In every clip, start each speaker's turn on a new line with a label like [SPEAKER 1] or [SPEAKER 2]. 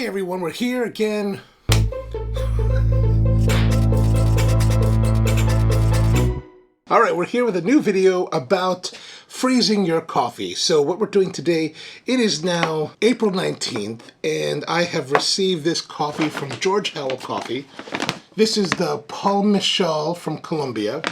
[SPEAKER 1] Hey everyone, we're here again. Alright, we're here with a new video about freezing your coffee. So what we're doing today, it is now April 19th, and I have received this coffee from George Howell Coffee. This is the Palmichal from Colombia.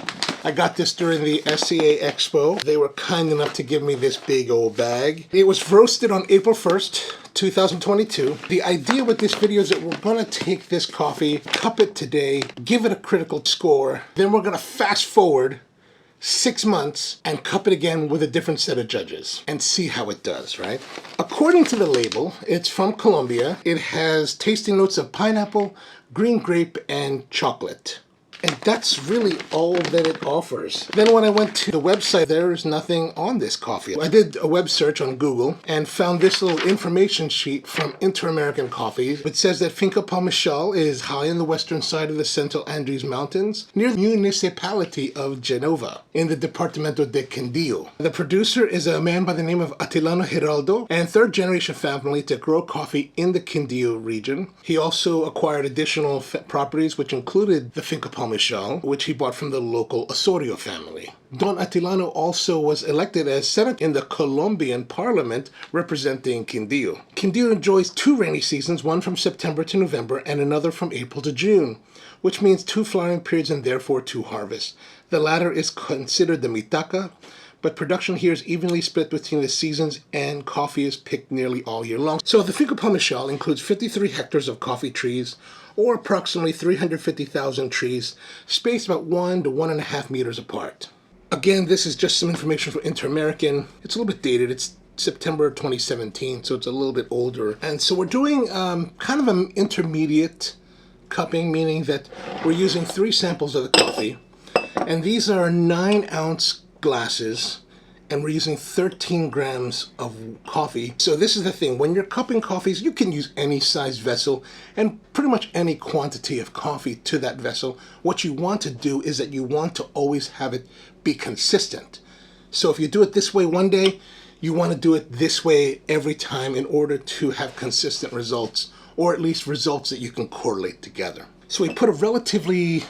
[SPEAKER 1] I got this during the SCA Expo. They were kind enough to give me this big old bag. It was roasted on April 1st, 2022. The idea with this video is that we're gonna take this coffee, cup it today, give it a critical score, then we're gonna fast forward 6 months and cup it again with a different set of judges and see how it does, right? According to the label, it's from Colombia. It has tasting notes of pineapple, green grape, and chocolate. And that's really all that it offers. Then when I went to the website, there's nothing on this coffee. I did a web search on Google and found this little information sheet from Inter-American Coffee. It says that Finca Palmichal is high on the western side of the Central Andes Mountains, near the municipality of Genova, in the Departamento de Quindío. The producer is a man by the name of Atilano Giraldo, and third-generation family to grow coffee in the Quindío region. He also acquired additional properties, which included the Finca Palmichal, which he bought from the local Osorio family. Don Atilano also was elected as senator in the Colombian parliament representing Quindío. Quindío enjoys 2 rainy seasons, one from September to November and another from April to June, which means 2 flowering periods and therefore 2 harvests. The latter is considered the mitaca, but production here is evenly split between the seasons and coffee is picked nearly all year long. So the Finca Palmichal includes 53 hectares of coffee trees, or approximately 350,000 trees, spaced about 1 to 1.5 meters apart. Again, this is just some information for Inter-American. It's a little bit dated. It's September 2017, so it's a little bit older. And so we're doing kind of an intermediate cupping, meaning that we're using 3 samples of the coffee. And these are 9-ounce glasses, and we're using 13 grams of coffee. So this is the thing, when you're cupping coffees, you can use any size vessel and pretty much any quantity of coffee to that vessel. What you want to do is that you want to always have it be consistent. So if you do it this way one day, you want to do it this way every time in order to have consistent results, or at least results that you can correlate together. So we put a relatively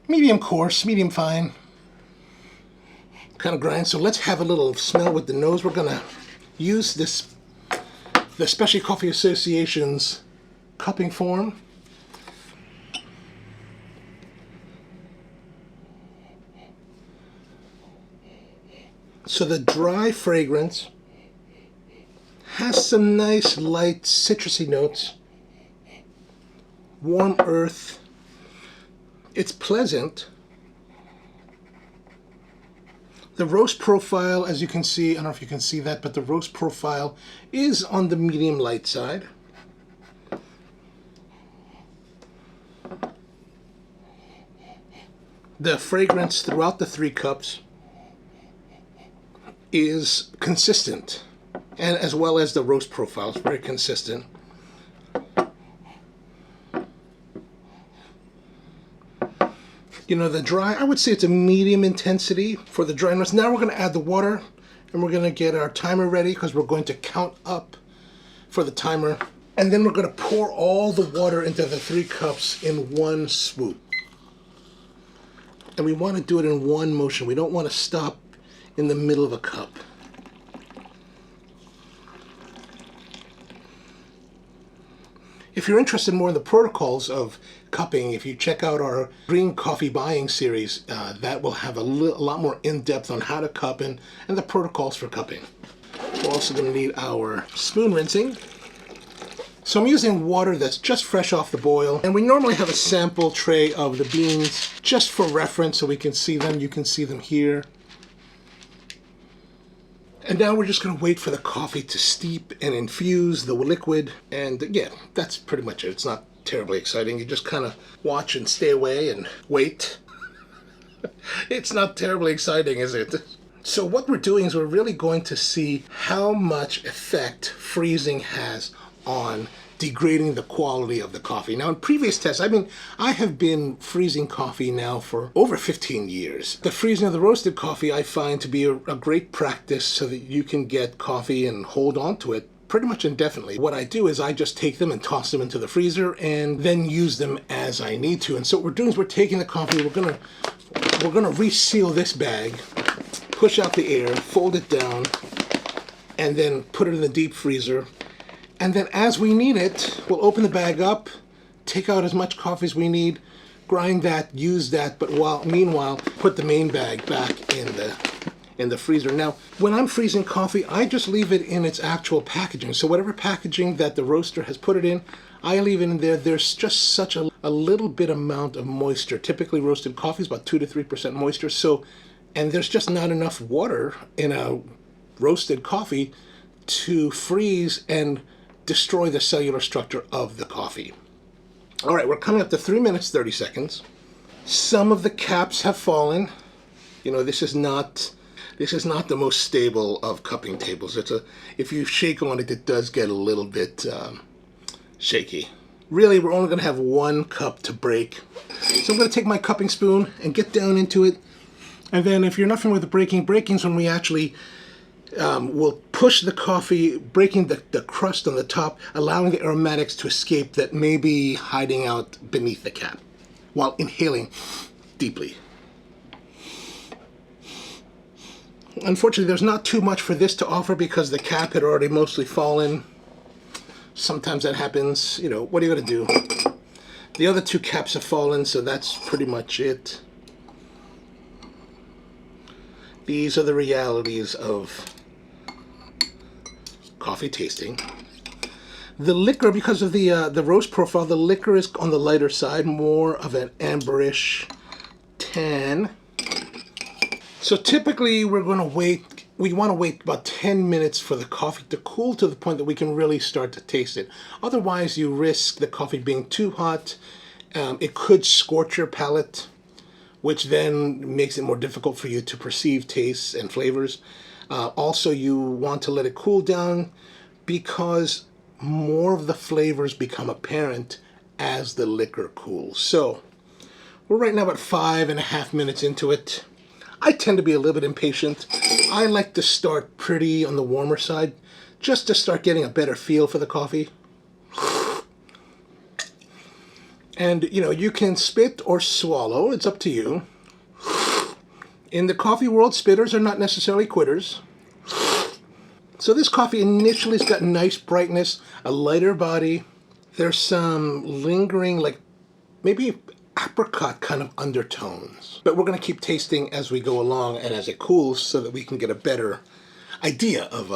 [SPEAKER 1] medium coarse, medium fine kind of grind. So let's have a little smell with the nose. We're gonna use this, the Specialty Coffee Association's cupping form. So the dry fragrance has some nice light citrusy notes, warm earth. It's pleasant. The roast profile, as you can see, I don't know if you can see that, but the roast profile is on the medium light side. The fragrance throughout the 3 cups is consistent, and as well as the roast profile is very consistent. You know, the dry, I would say it's a medium intensity for the dryness. Now we're going to add the water, and we're going to get our timer ready because we're going to count up for the timer. And then we're going to pour all the water into the 3 cups in one swoop. And we want to do it in one motion. We don't want to stop in the middle of a cup. If you're interested more in the protocols of cupping, if you check out our green coffee buying series, that will have a lot more in-depth on how to cup and the protocols for cupping. We're also going to need our spoon rinsing. So I'm using water that's just fresh off the boil, and we normally have a sample tray of the beans just for reference so we can see them. You can see them here. And now we're just going to wait for the coffee to steep and infuse the liquid. And yeah, that's pretty much it. It's not terribly exciting. You just kind of watch and stay away and wait. It's not terribly exciting, is it? So what we're doing is we're really going to see how much effect freezing has on degrading the quality of the coffee. Now in previous tests, I have been freezing coffee now for over 15 years. The freezing of the roasted coffee I find to be a great practice so that you can get coffee and hold on to it pretty much indefinitely. What I do is I just take them and toss them into the freezer and then use them as I need to. And so what we're doing is we're taking the coffee, we're gonna reseal this bag, push out the air, fold it down, and then put it in the deep freezer. And then as we need it, we'll open the bag up, take out as much coffee as we need, grind that, use that, but meanwhile, put the main bag back in the freezer. Now, when I'm freezing coffee, I just leave it in its actual packaging. So whatever packaging that the roaster has put it in, I leave it in there. There's just such a little bit amount of moisture. Typically roasted coffee is about 2 to 3% moisture. So, and there's just not enough water in a roasted coffee to freeze and destroy the cellular structure of the coffee. All right, we're coming up to 3 minutes, 30 seconds. Some of the caps have fallen. You know, this is not the most stable of cupping tables. If you shake on it, it does get a little bit shaky. Really, we're only going to have one cup to break. So I'm going to take my cupping spoon and get down into it. And then if you're not familiar with the breaking is when we actually will push the coffee, breaking the crust on the top, allowing the aromatics to escape that may be hiding out beneath the cap, while inhaling deeply. Unfortunately, there's not too much for this to offer because the cap had already mostly fallen. Sometimes that happens. You know, what are you going to do? The other two caps have fallen, so that's pretty much it. These are the realities of coffee tasting. The liquor, because of the roast profile, the liquor is on the lighter side, more of an amberish tan. So typically we want to wait about 10 minutes for the coffee to cool to the point that we can really start to taste it. Otherwise you risk the coffee being too hot. It could scorch your palate, which then makes it more difficult for you to perceive tastes and flavors. Also, you want to let it cool down because more of the flavors become apparent as the liquor cools. So we're right now about 5.5 minutes into it. I tend to be a little bit impatient. I like to start pretty on the warmer side, just to start getting a better feel for the coffee. And, you know, you can spit or swallow. It's up to you. In the coffee world, spitters are not necessarily quitters. So this coffee initially has got nice brightness, a lighter body. There's some lingering, like maybe apricot kind of undertones. But we're going to keep tasting as we go along and as it cools so that we can get a better idea of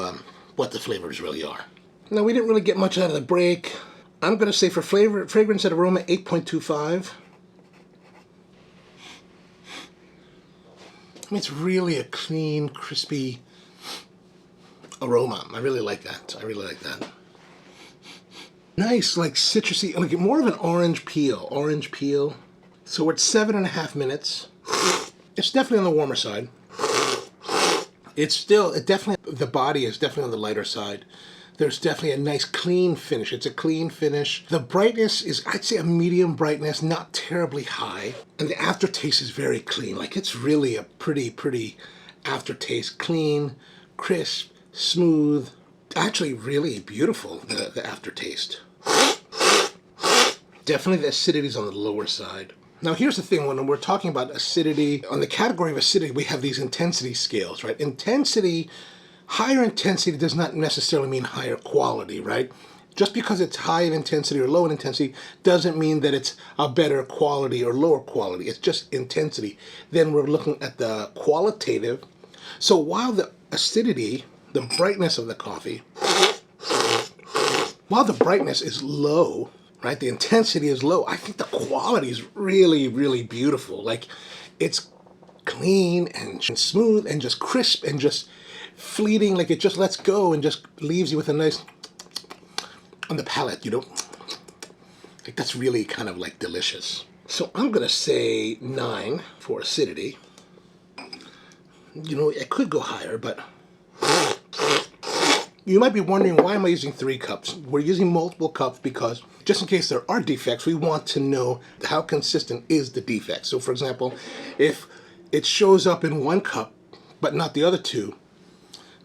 [SPEAKER 1] what the flavors really are. Now, we didn't really get much out of the break. I'm going to say for fragrance and aroma, 8.25. I mean, it's really a clean, crispy aroma. I really like that. I really like that. Nice, like citrusy, like more of an orange peel. So we're at 7.5 minutes. It's definitely on the warmer side. The body is definitely on the lighter side. There's definitely a nice clean finish. It's a clean finish. The brightness is, I'd say, a medium brightness, not terribly high. And the aftertaste is very clean. Like, it's really a pretty aftertaste. Clean, crisp, smooth. Actually really beautiful, the aftertaste. Definitely the acidity is on the lower side. Now here's the thing, when we're talking about acidity, on the category of acidity, we have these intensity scales, right? Higher intensity does not necessarily mean higher quality, right? Just because it's high in intensity or low in intensity doesn't mean that it's a better quality or lower quality. It's just intensity. Then we're looking at the qualitative. So while the acidity, the brightness of the coffee, while the brightness is low, right, the intensity is low, I think the quality is really, really beautiful. Like, it's clean and smooth and just crisp and just fleeting, like it just lets go and just leaves you with a nice on the palate, you know. Like, that's really kind of like delicious. So I'm gonna say 9 for acidity. You know, it could go higher, but you might be wondering, why am I using 3 cups? We're using multiple cups because just in case there are defects, we want to know how consistent is the defect. So for example, if it shows up in 1 cup but not the other 2,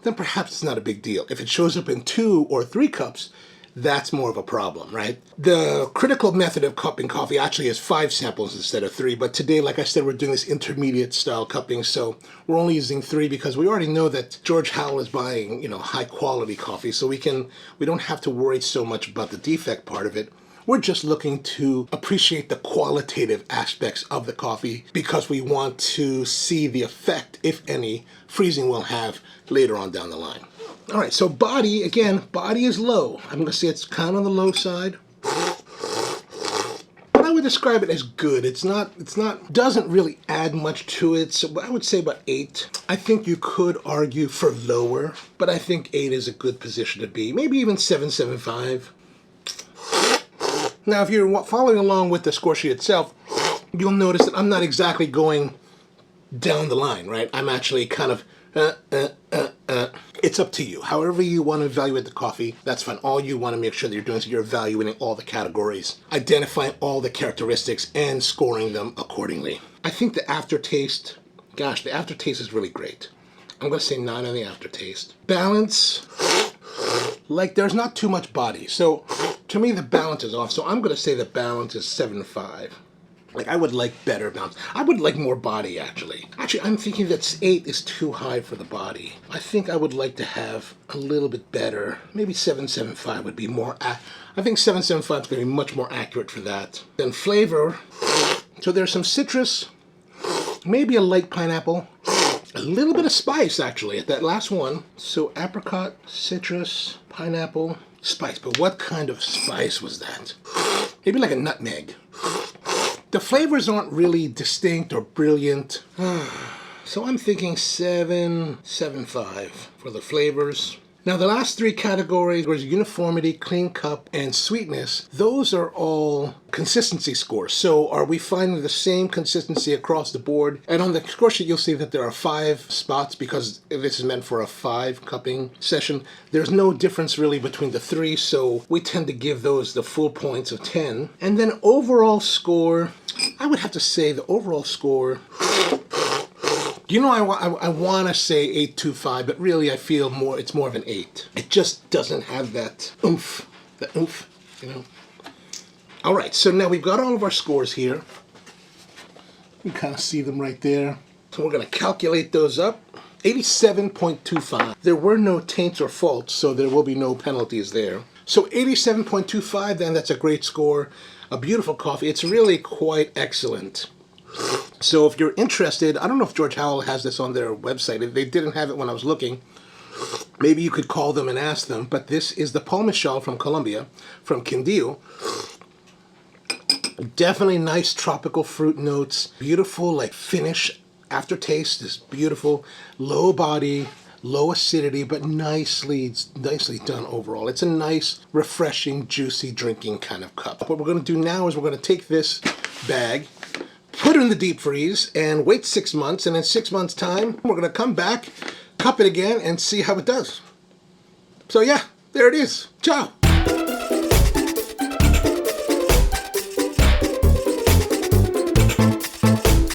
[SPEAKER 1] then perhaps it's not a big deal. If it shows up in 2 or 3 cups, that's more of a problem, right? The critical method of cupping coffee actually has 5 samples instead of 3, but today, like I said, we're doing this intermediate style cupping, so we're only using 3 because we already know that George Howell is buying, high quality coffee, so we don't have to worry so much about the defect part of it. We're just looking to appreciate the qualitative aspects of the coffee because we want to see the effect, if any, freezing will have later on down the line. All right, so body, again, body is low. I'm gonna say it's kind of on the low side. But I would describe it as good. Doesn't really add much to it, so I would say about 8. I think you could argue for lower, but I think 8 is a good position to be. Maybe even 7.75. Now, if you're following along with the score sheet itself, you'll notice that I'm not exactly going down the line, right? I'm actually kind of, It's up to you. However you want to evaluate the coffee, that's fine. All you want to make sure that you're doing is you're evaluating all the categories, identifying all the characteristics, and scoring them accordingly. I think the aftertaste, gosh, the aftertaste is really great. I'm going to say 9 on the aftertaste. Balance, like there's not too much body. So to me, the balance is off. So I'm going to say the balance is 7.5. Like, I would like better balance. I would like more body, actually. Actually, I'm thinking that 8 is too high for the body. I think I would like to have a little bit better. Maybe 7.75 would be more. I think 7.75 is going to be much more accurate for that. Then flavor. So there's some citrus, maybe a light pineapple, a little bit of spice, actually, at that last one. So apricot, citrus, pineapple, spice. But what kind of spice was that? Maybe like a nutmeg. The flavors aren't really distinct or brilliant. So I'm thinking 7.75 for the flavors. Now the last 3 categories was uniformity, clean cup, and sweetness. Those are all consistency scores. So are we finding the same consistency across the board? And on the score sheet, you'll see that there are 5 spots because this is meant for a 5 cupping session. There's no difference really between the 3, so we tend to give those the full points of 10. And then overall score, I would have to say the overall score, I want to say 8.25, but really I feel it's more of an 8. It just doesn't have that oomph, All right, so now we've got all of our scores here. You can kind of see them right there. So we're going to calculate those up. 87.25. There were no taints or faults, so there will be no penalties there. So 87.25, then that's a great score. A beautiful coffee. It's really quite excellent. So if you're interested, I don't know if George Howell has this on their website. They didn't have it when I was looking. Maybe you could call them and ask them. But this is the Palmichal from Colombia, from Quindío. Definitely nice tropical fruit notes. Beautiful, like finish. Aftertaste is beautiful. Low body, low acidity, but nicely done overall. It's a nice, refreshing, juicy drinking kind of cup. What we're going to do now is we're going to take this bag, put it in the deep freeze, and wait 6 months, and in 6 months' time, we're going to come back, cup it again, and see how it does. So yeah, there it is. Ciao!